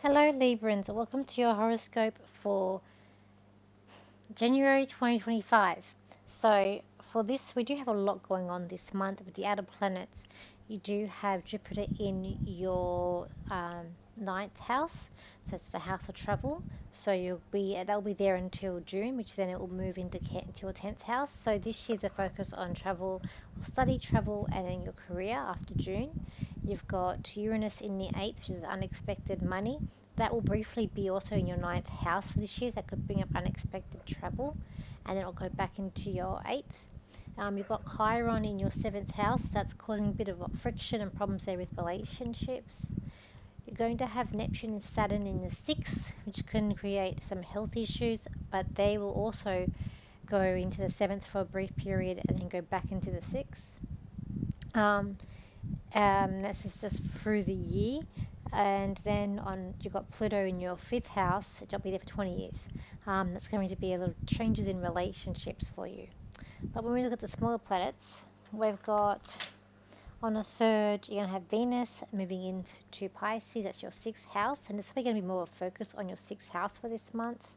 Hello Librans, welcome to your horoscope for January 2025. So for this, we do have a lot going on this month with the outer planets. You do have Jupiter in your ninth house, so it's the house of travel. So that'll be there until June, which then it will move into your 10th house. So this year's a focus on travel, study travel, and in your career after June. You've got Uranus in the 8th, which is unexpected money. That will briefly be also in your ninth house for this year. That could bring up unexpected travel, and then it'll go back into your 8th. You've got Chiron in your 7th house. That's causing a bit of friction and problems there with relationships. You're going to have Neptune and Saturn in the 6th, which can create some health issues, but they will also go into the 7th for a brief period and then go back into the 6th. This is just through the year. And then you've got Pluto in your 5th house. It'll be there for 20 years. That's going to be a little changes in relationships for you. But when we look at the smaller planets, we've got on the 3rd, you're going to have Venus moving into Pisces. That's your 6th house. And it's probably going to be more of a focus on your 6th house for this month.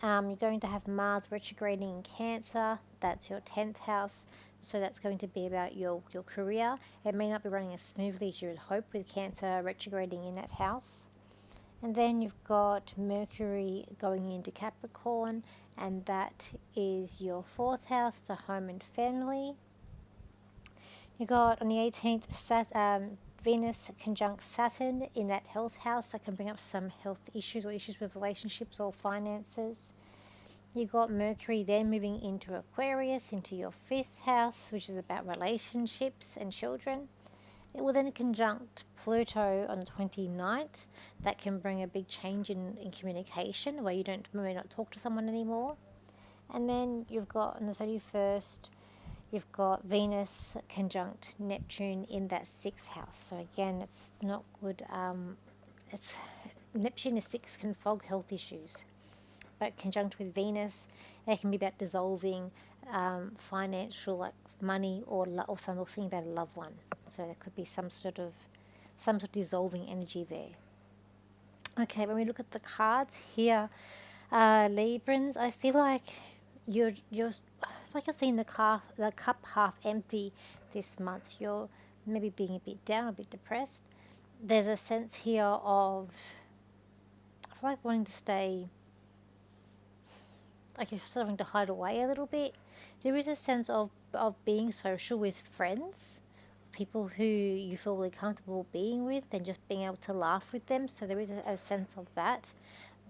You're going to have Mars retrograding in Cancer. That's your 10th house. So that's going to be about your career. It may not be running as smoothly as you would hope with Cancer retrograding in that house. And then you've got Mercury going into Capricorn, and that is your 4th house, to home and family. You got on the 18th Venus conjunct Saturn in that health house. That can bring up some health issues or issues with relationships or finances. You got Mercury then moving into Aquarius, into your 5th house, which is about relationships and children. It will then conjunct Pluto on the 29th. That can bring a big change in communication, where you may not talk to someone anymore. And then you've got on the 31st, you've got Venus conjunct Neptune in that 6th house. So again, it's not good. Neptune is 6, can fog health issues. But conjunct with Venus, it can be about dissolving financial, like money, or something about a loved one. So there could be some sort of dissolving energy there. Okay, when we look at the cards here, Librans, I feel like it's like you're seeing the cup half empty this month. You're maybe being a bit down, a bit depressed. There's a sense here of, I feel like wanting to stay, like you're starting to hide away a little bit. There is a sense of being social with friends, people who you feel really comfortable being with, and just being able to laugh with them. So there is a sense of that.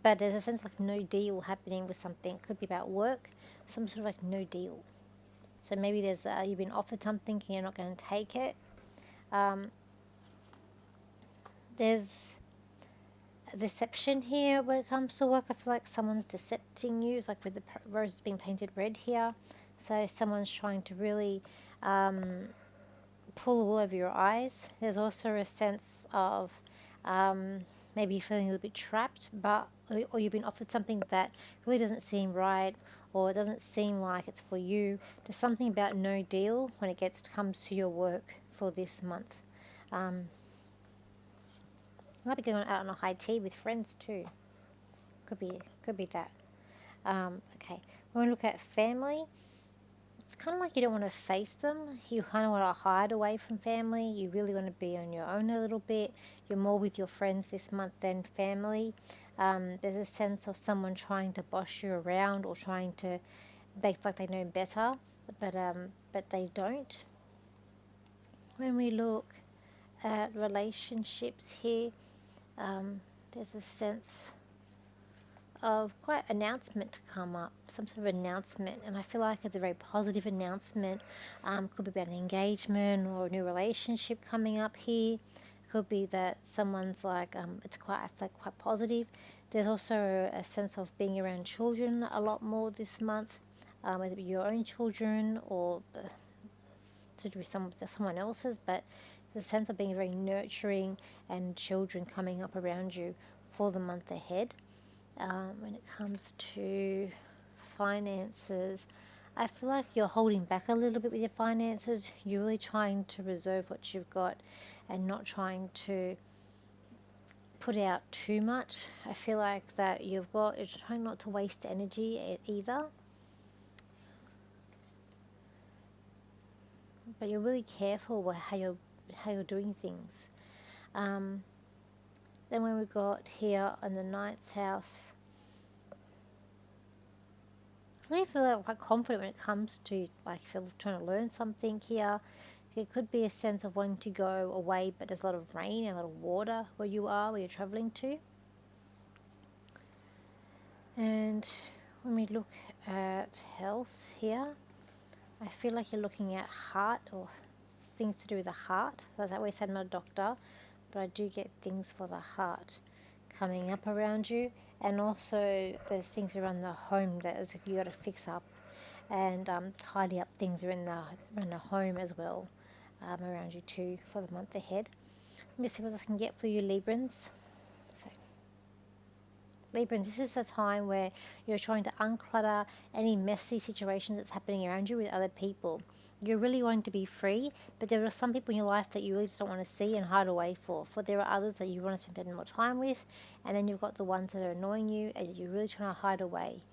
But there's a sense like no deal happening with something. It could be about work, some sort of like no deal. So maybe there's you've been offered something and you're not going to take it. There's a deception here when it comes to work. I feel like someone's decepting you. It's like with the roses being painted red here. So someone's trying to really pull the wool over your eyes. There's also a sense of maybe you're feeling a little bit trapped, or you've been offered something that really doesn't seem right, or it doesn't seem like it's for you. There's something about no deal when it comes to your work for this month. You might be going out on a high tea with friends too. Could be that. Okay, when we look at family, it's kind of like you don't want to face them. You kind of want to hide away from family. You really want to be on your own a little bit. You're more with your friends this month than family. There's a sense of someone trying to boss you around, or trying to make like they know better, but they don't. When we look at relationships here, there's a sense of quite announcement to come up, some sort of announcement, and I feel like it's a very positive announcement. Could be about an engagement or a new relationship coming up here. Could be that someone's like, it's quite, I feel like quite positive. There's also a sense of being around children a lot more this month, whether it be your own children or to do with someone else's, but the sense of being very nurturing and children coming up around you for the month ahead. When it comes to finances, I feel like you're holding back a little bit with your finances. You're really trying to reserve what you've got and not trying to put out too much. I feel like that you're trying not to waste energy either, but you're really careful with how you're doing things. Then when we got here on the ninth house, I really feel like quite confident when it comes to, like, if you're trying to learn something here. It could be a sense of wanting to go away, but there's a lot of rain and a lot of water where you're traveling to. And when we look at health here, I feel like you're looking at heart or things to do with the heart. As I always said, I'm not a doctor, but I do get things for the heart coming up around you. And also there's things around the home that you got to fix up and tidy up things around the home as well, around you too, for the month ahead. Let me see what I can get for you, Librans. So, Librans, this is a time where you're trying to unclutter any messy situations that's happening around you with other people. You're really wanting to be free, but there are some people in your life that you really just don't want to see and hide away for. For there are others that you want to spend more time with, and then you've got the ones that are annoying you and you're really trying to hide away.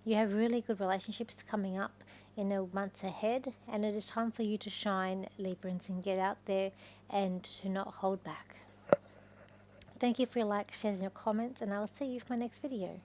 You have really good relationships coming up in the months ahead, and it is time for you to shine, Librans, and get out there and to not hold back. Thank you for your likes, shares, and your comments, and I will see you for my next video.